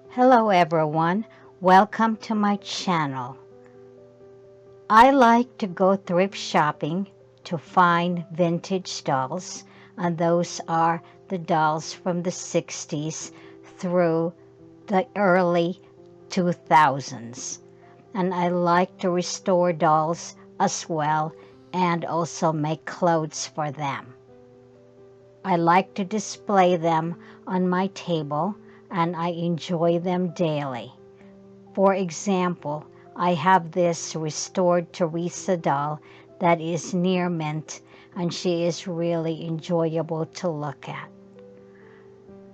Hello everyone, welcome to my channel. I like to go thrift shopping to find vintage dolls, and those are the dolls from the 60s through the early 2000s. And I like to restore dolls as well and also make clothes for them. I like to display them on my table and I enjoy them daily. For example, I have this restored Teresa doll that is near mint and she is really enjoyable to look at.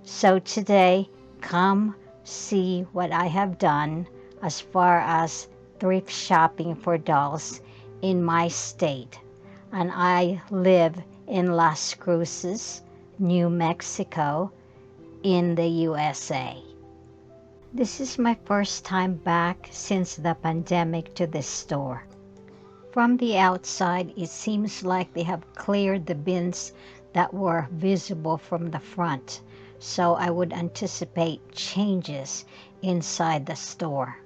So today, come see what I have done as far as thrift shopping for dolls in my state. And I live in Las Cruces, New Mexico, in the USA. This is my first time back since the pandemic to this store. From the outside, it seems like they have cleared the bins that were visible from the front, so I would anticipate changes inside the store.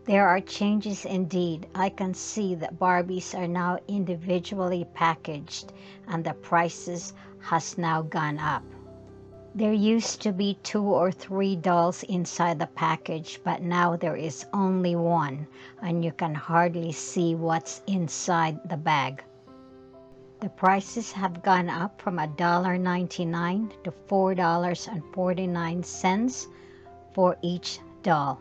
There are changes indeed. I can see that Barbies are now individually packaged and the prices has now gone up. There used to be 2 or 3 dolls inside the package, but now there is only one, and you can hardly see what's inside the bag. The prices have gone up from $1.99 to $4.49 for each doll.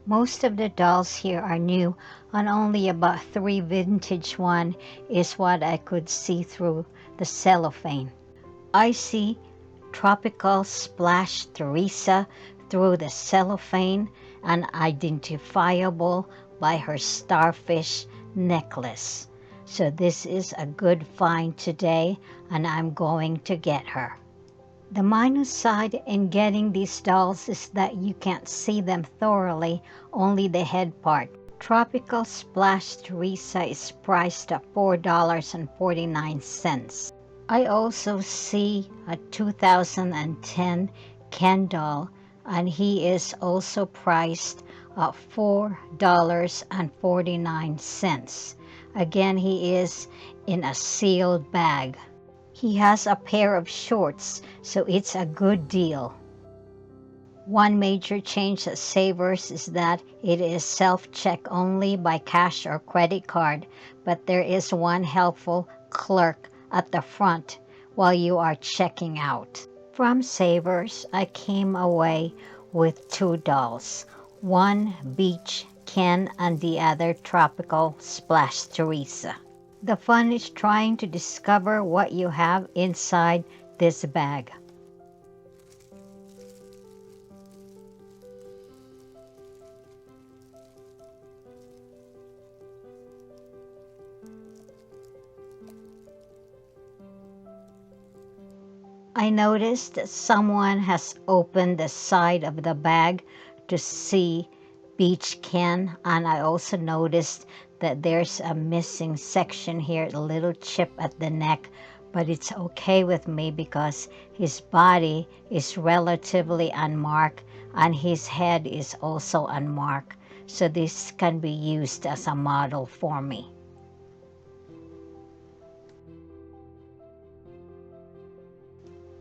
Most of the dolls here are new, and only about 3 vintage one is what I could see through the cellophane. I see Tropical Splash Teresa through the cellophane and identifiable by her starfish necklace. So this is a good find today and I'm going to get her. The minus side in getting these dolls is that you can't see them thoroughly, only the head part. Tropical Splash Teresa is priced at $4.49. I also see a 2010 Ken doll, and he is also priced at $4.49. Again, he is in a sealed bag. He has a pair of shorts, so it's a good deal. One major change at Savers is that it is self-check only by cash or credit card, but there is one helpful clerk at the front while you are checking out. From Savers, I came away with 2 dolls, one Beach Ken and the other Tropical Splash Teresa. The fun is trying to discover what you have inside this bag. I noticed that someone has opened the side of the bag to see Beach Ken, and I also noticed that there's a missing section here, a little chip at the neck, but it's okay with me because his body is relatively unmarked and his head is also unmarked, so this can be used as a model for me.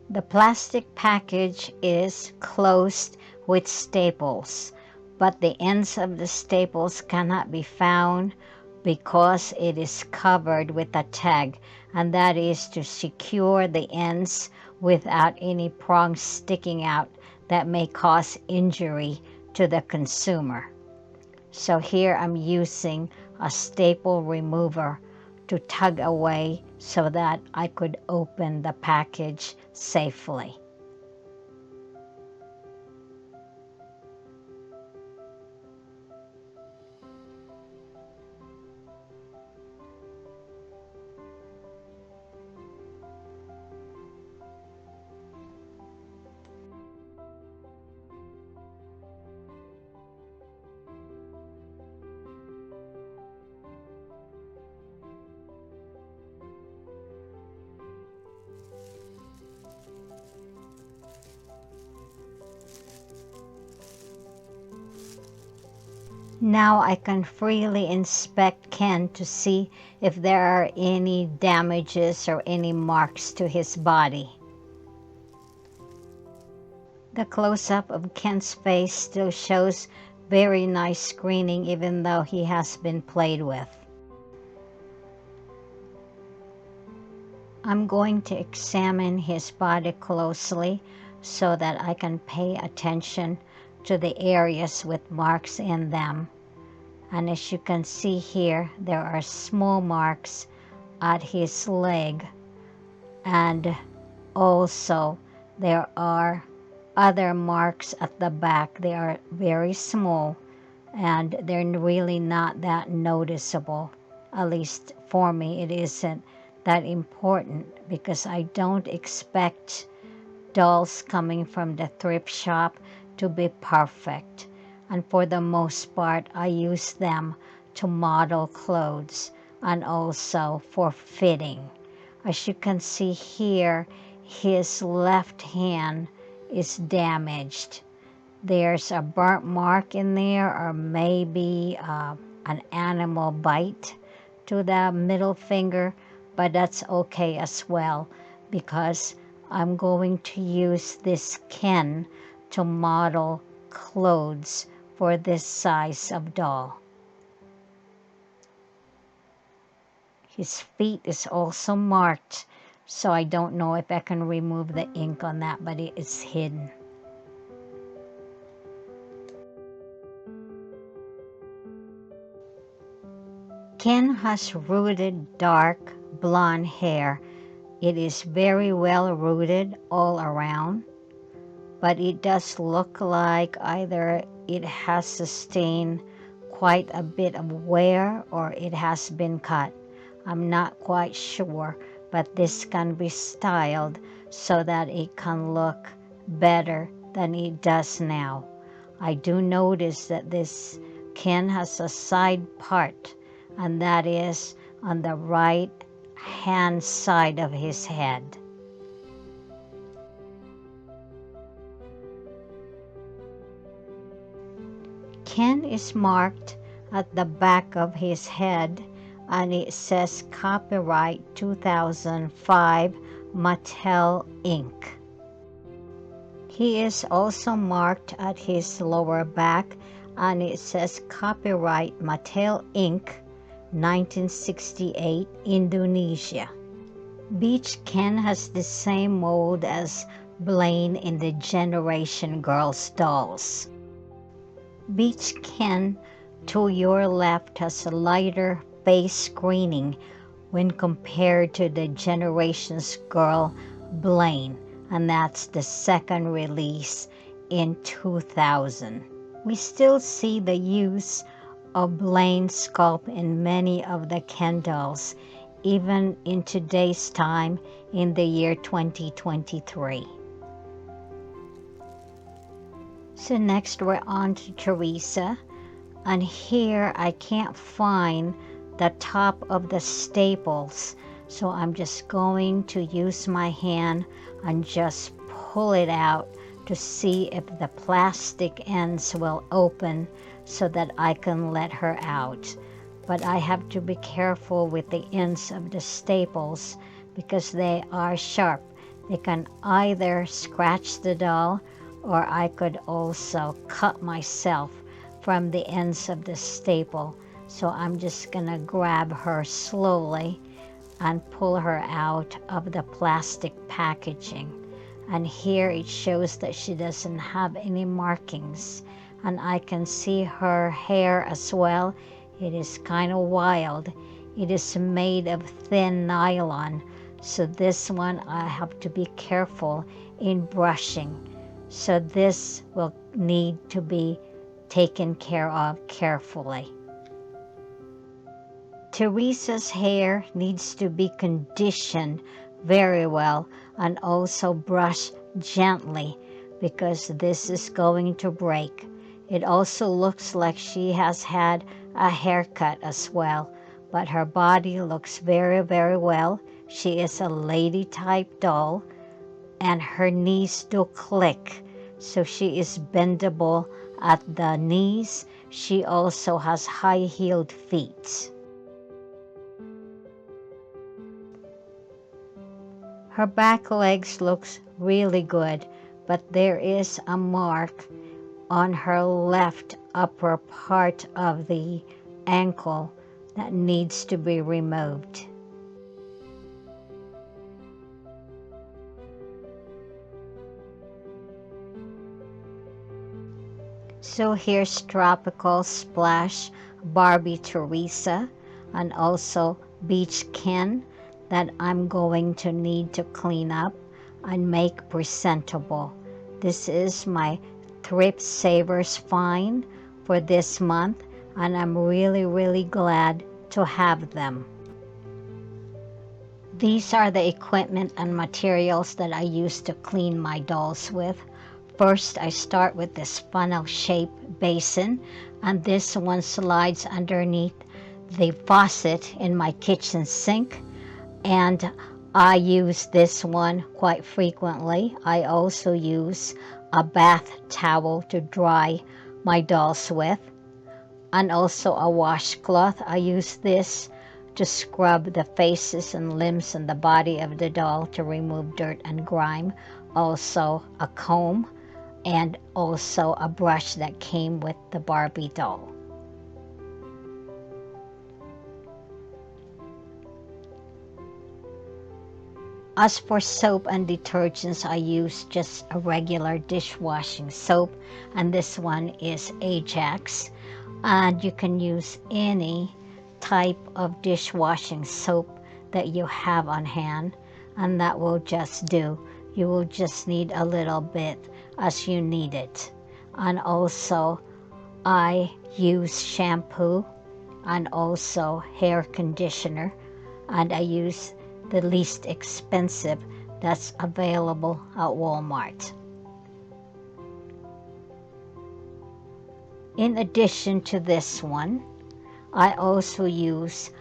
The plastic package is closed with staples, but the ends of the staples cannot be found because it is covered with a tag, and that is to secure the ends without any prongs sticking out that may cause injury to the consumer. So here I'm using a staple remover to tug away so that I could open the package safely. Now I can freely inspect Ken to see if there are any damages or any marks to his body. The close-up of Ken's face still shows very nice screening even though he has been played with. I'm going to examine his body closely so that I can pay attention to the areas with marks in them. And as you can see here, there are small marks at his leg, and also there are other marks at the back. They are very small and they're really not that noticeable. At least for me, it isn't that important because I don't expect dolls coming from the thrift shop to be perfect. And for the most part, I use them to model clothes and also for fitting. As you can see here, his left hand is damaged. There's a burnt mark in there, or maybe an animal bite to the middle finger, but that's okay as well because I'm going to use this Ken to model clothes for this size of doll. His feet is also marked, so I don't know if I can remove the ink on that, but it is hidden. Ken has rooted dark blonde hair. It is very well rooted all around, but it does look like either it has sustained quite a bit of wear or it has been cut. I'm not quite sure, but this can be styled so that it can look better than it does now. I do notice that this Ken has a side part, and that is on the right hand side of his head. Ken is marked at the back of his head and it says copyright 2005 Mattel Inc. He is also marked at his lower back and it says copyright Mattel Inc. 1968 Indonesia. Beach Ken has the same mold as Blaine in the Generation Girls dolls. Beach Ken to your left has a lighter face screening when compared to the Generations Girl Blaine, and that's the second release in 2000. We still see the use of Blaine sculpt in many of the Ken dolls, even in today's time in the year 2023. So next we're on to Teresa, and here I can't find the top of the staples, so I'm just going to use my hand and just pull it out to see if the plastic ends will open so that I can let her out. But I have to be careful with the ends of the staples because they are sharp. They can either scratch the doll or I could also cut myself from the ends of the staple. So I'm just gonna grab her slowly and pull her out of the plastic packaging. And here it shows that she doesn't have any markings. And I can see her hair as well. It is kind of wild. It is made of thin nylon. So this one I have to be careful in brushing. So this will need to be taken care of carefully. Teresa's hair needs to be conditioned very well and also brushed gently because this is going to break. It also looks like she has had a haircut as well, but her body looks very, very well. She is a lady type doll and her knees do click, so she is bendable at the knees. she also has high-heeled feet. Her back legs looks really good, but there is a mark on her left upper part of the ankle that needs to be removed. So here's Tropical Splash Barbie Teresa, and also Beach Ken that I'm going to need to clean up and make presentable. This is my Thrift Savers find for this month, and I'm really glad to have them. These are the equipment and materials that I use to clean my dolls with. First, I start with this funnel-shaped basin, and this one slides underneath the faucet in my kitchen sink, and I use this one quite frequently. I also use a bath towel to dry my dolls with, and also a washcloth. I use this to scrub the faces and limbs and the body of the doll to remove dirt and grime. Also a comb, and also a brush that came with the Barbie doll. As for soap and detergents, I use just a regular dishwashing soap, and this one is Ajax. And you can use any type of dishwashing soap that you have on hand, and that will just do. You will just need a little bit as you need it. And also I use shampoo and also hair conditioner, and I use the least expensive that's available at Walmart. In addition to this one, I also use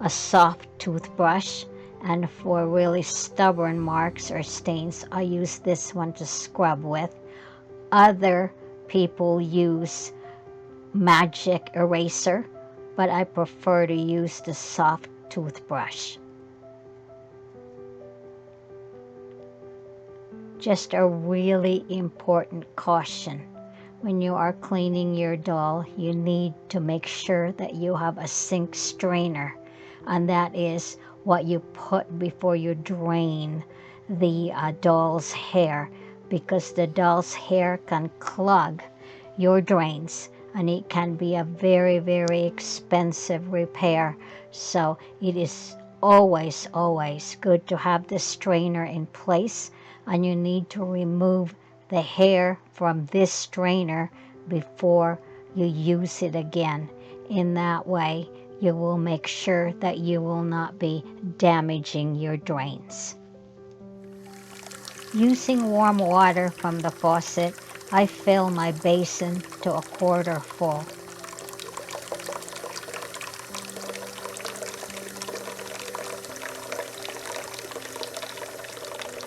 a soft toothbrush, and for really stubborn marks or stains, I use this one to scrub with. Other people use magic eraser, but I prefer to use the soft toothbrush. Just a really important caution. When you are cleaning your doll, you need to make sure that you have a sink strainer, and that is what you put before you drain the doll's hair, because the doll's hair can clog your drains, and it can be a very expensive repair. So it is always good to have the strainer in place, and you need to remove the hair from this strainer before you use it again. In that way, you will make sure that you will not be damaging your drains. Using warm water from the faucet, I fill my basin to a quarter full.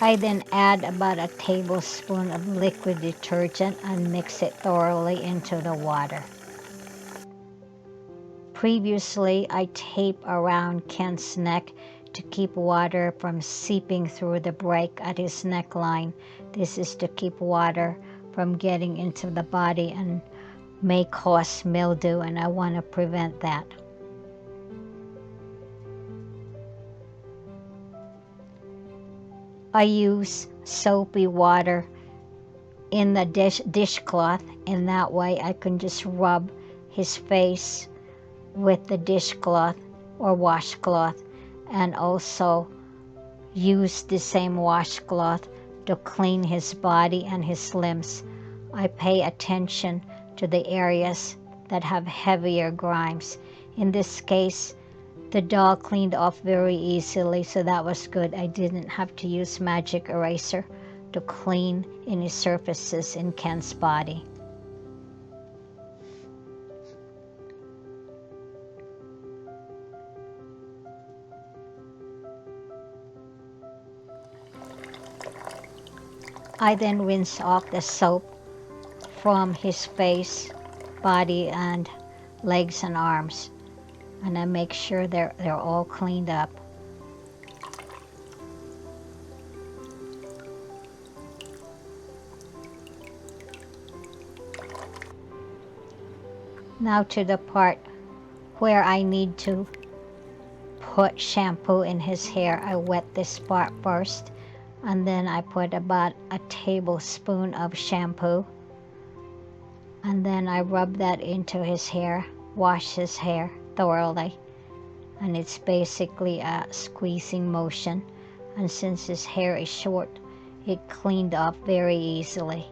I then add about a tablespoon of liquid detergent and mix it thoroughly into the water. Previously, I tape around Ken's neck to keep water from seeping through the break at his neckline. This is to keep water from getting into the body and may cause mildew, and I want to prevent that. I use soapy water in the dishcloth, and that way I can just rub his face with the dishcloth or washcloth, and also use the same washcloth to clean his body and his limbs. I pay attention to the areas that have heavier grimes. In this case, the doll cleaned off very easily, so that was good. I didn't have to use magic eraser to clean any surfaces in Ken's body. I then rinse off the soap from his face body and legs and arms. And I make sure they're all cleaned up. Now to the part where I need to put shampoo in his hair. I wet this part first, and then I put about a tablespoon of shampoo, and then I rub that into his hair, wash his hair thoroughly, and it's basically a squeezing motion. And since his hair is short, it cleaned up very easily.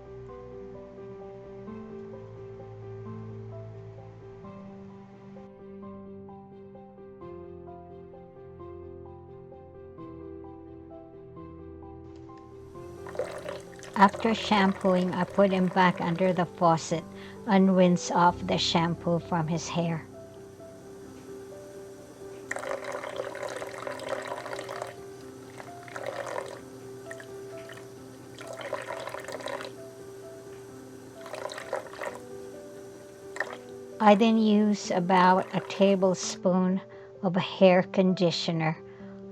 After shampooing, I put him back under the faucet and rinse off the shampoo from his hair. I then use about a tablespoon of hair conditioner,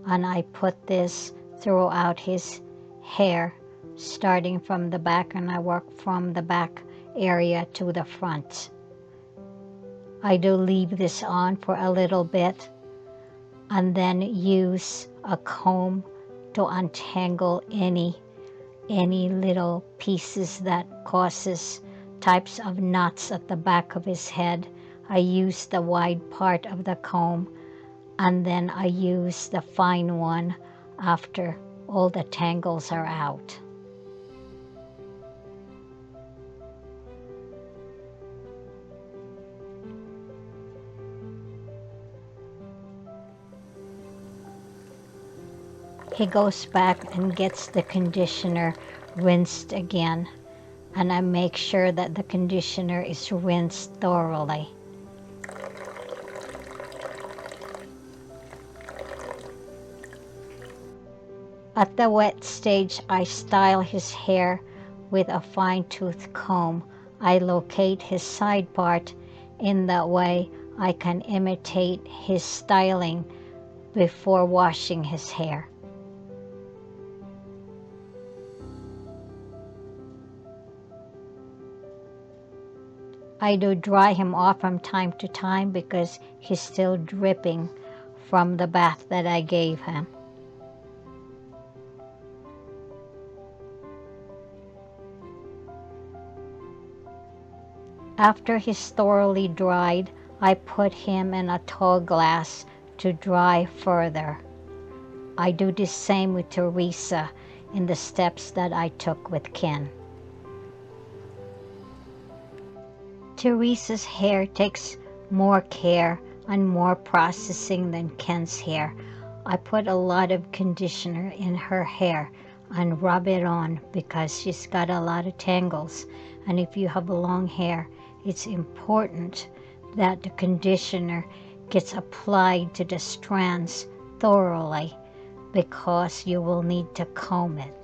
and I put this throughout his hair, starting from the back, and I work from the back area to the front. I do leave this on for a little bit and then use a comb to untangle any little pieces that causes types of knots at the back of his head. I use the wide part of the comb, and then I use the fine one after all the tangles are out. He goes back and gets the conditioner rinsed again, and I make sure that the conditioner is rinsed thoroughly. At the wet stage, I style his hair with a fine-tooth comb. I locate his side part. In that way, I can imitate his styling before washing his hair. I do dry him off from time to time because he's still dripping from the bath that I gave him. After he's thoroughly dried, I put him in a tall glass to dry further. I do the same with Teresa in the steps that I took with Ken. Teresa's hair takes more care and more processing than Ken's hair. I put a lot of conditioner in her hair and rub it on because she's got a lot of tangles. And if you have long hair, it's important that the conditioner gets applied to the strands thoroughly because you will need to comb it.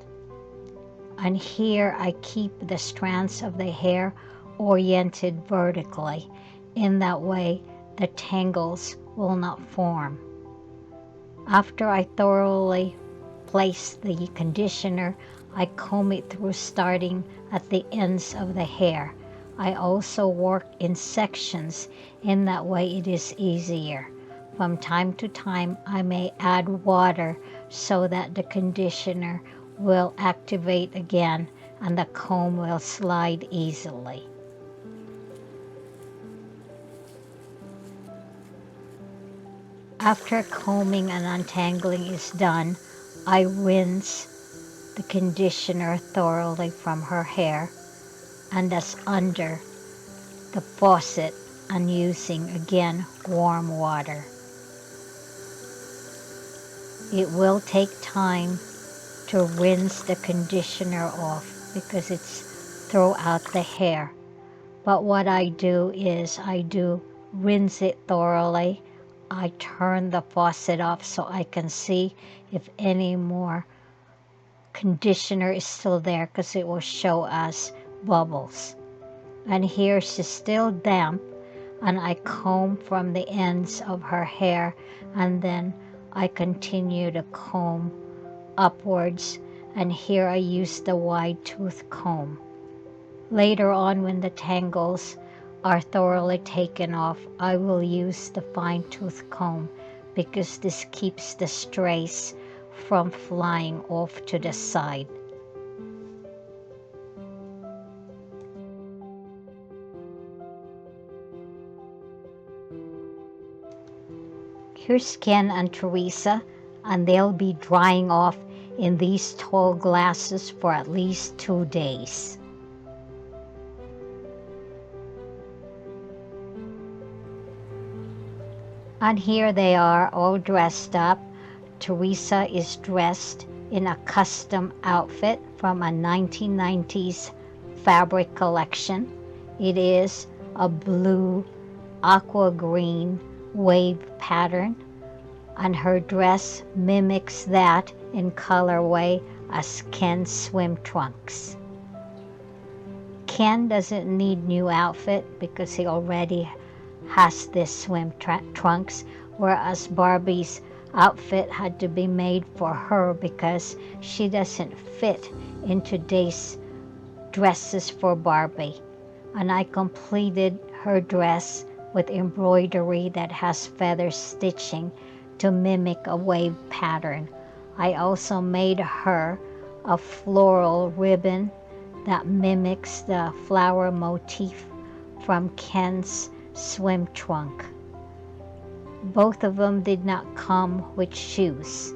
And here I keep the strands of the hair oriented vertically. In that way, the tangles will not form. After I thoroughly place the conditioner, I comb it through starting at the ends of the hair. I also work in sections. In that way, it is easier. From time to time, I may add water so that the conditioner will activate again and the comb will slide easily. After combing and untangling is done, I rinse the conditioner thoroughly from her hair, and that's under the faucet and using again warm water. It will take time to rinse the conditioner off because it's throughout the hair. But what I do is I do rinse it thoroughly. I turn the faucet off so I can see if any more conditioner is still there because it will show us bubbles. And here she's still damp, and I comb from the ends of her hair, and then I continue to comb upwards, and here I use the wide tooth comb. Later on, when the tangles are thoroughly taken off, I will use the fine tooth comb because this keeps the strays from flying off to the side. Here's Ken and Teresa, and they'll be drying off in these tall glasses for at least 2 days. And here they are all dressed up. Teresa is dressed in a custom outfit from a 1990s fabric collection. It is a blue, aqua green wave pattern, and her dress mimics that in colorway as Ken's swim trunks. Ken doesn't need new outfit because he already has this swim trunks, whereas Barbie's outfit had to be made for her because she doesn't fit in today's dresses for Barbie. And I completed her dress with embroidery that has feather stitching to mimic a wave pattern. I also made her a floral ribbon that mimics the flower motif from Ken's swim trunk. Both of them did not come with shoes,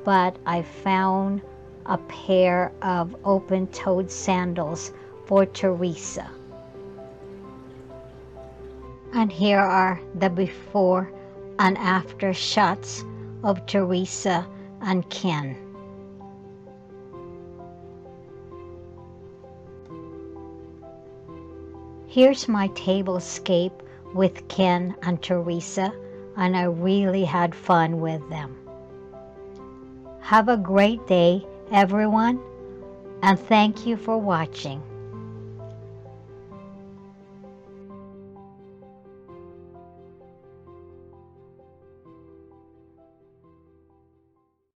but I found a pair of open-toed sandals for Teresa. And here are the before and after shots of Teresa and Ken. Here's my tablescape with Ken and Teresa, and I really had fun with them. Have a great day, everyone, and thank you for watching.